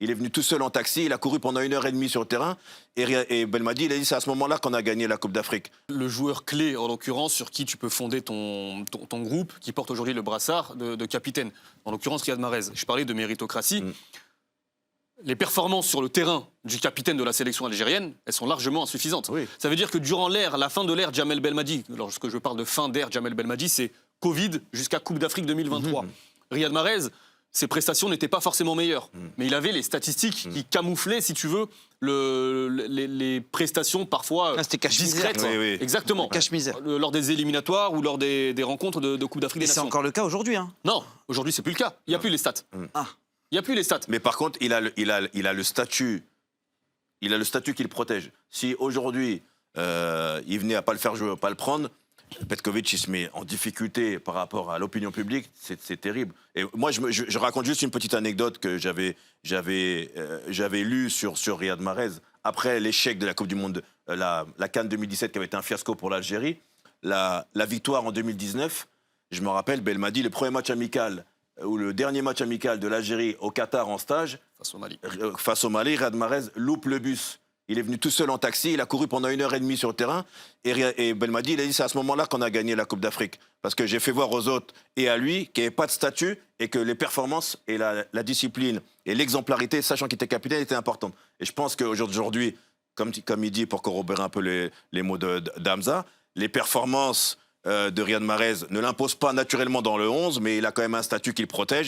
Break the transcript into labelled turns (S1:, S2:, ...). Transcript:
S1: Il est venu tout seul en taxi, il a couru pendant 1 heure et demie sur le terrain. Et Belmadi, il a dit c'est à ce moment-là qu'on a gagné la Coupe d'Afrique.
S2: Le joueur clé, en l'occurrence, sur qui tu peux fonder ton groupe, qui porte aujourd'hui le brassard de capitaine, en l'occurrence Riyad Mahrez. Je parlais de méritocratie. Les performances sur le terrain du capitaine de la sélection algérienne, elles sont largement insuffisantes.
S1: Oui.
S2: Ça veut dire que durant la fin de l'ère Djamel Belmadi, lorsque je parle de fin d'ère Djamel Belmadi, c'est Covid jusqu'à Coupe d'Afrique 2023. Riyad Mahrez, ses prestations n'étaient pas forcément meilleures, mais il avait les statistiques qui camouflaient, si tu veux, les prestations parfois discrètes.
S3: Oui,
S1: oui.
S2: Exactement.
S3: Cache-misère.
S2: Lors des éliminatoires ou lors des rencontres de Coupe d'Afrique
S3: Et
S2: des
S3: c'est
S2: Nations.
S3: encore le cas aujourd'hui. Hein.
S2: Non, aujourd'hui c'est plus le cas. Il n'y a plus les stats.
S3: Ah.
S2: Il n'y a plus les stats.
S1: Mais par contre, il a le statut. Il a le statut qui le protège. Si aujourd'hui, il venait à pas le faire jouer, à pas le prendre, Petkovic, il se met en difficulté par rapport à l'opinion publique, c'est terrible. Et moi, je raconte juste une petite anecdote que j'avais lue sur Riyad Mahrez. Après l'échec de la Coupe du Monde, la CAN 2017, qui avait été un fiasco pour l'Algérie, la victoire en 2019, je me rappelle, Belmadi, le premier match amical, ou le dernier match amical de l'Algérie au Qatar en stage, face au Mali, Riyad Mahrez loupe le bus. Il est venu tout seul en taxi, il a couru pendant 1 heure et demie sur le terrain. Et Belmadi, il a dit c'est à ce moment-là qu'on a gagné la Coupe d'Afrique. Parce que j'ai fait voir aux autres et à lui qu'il n'y avait pas de statut et que les performances et la discipline et l'exemplarité, sachant qu'il était capitaine, étaient importantes. Et je pense qu'aujourd'hui, comme il dit, pour corroborer un peu les mots d'Hamza, les performances de Riyad Mahrez ne l'imposent pas naturellement dans le 11, mais il a quand même un statut qui le protège.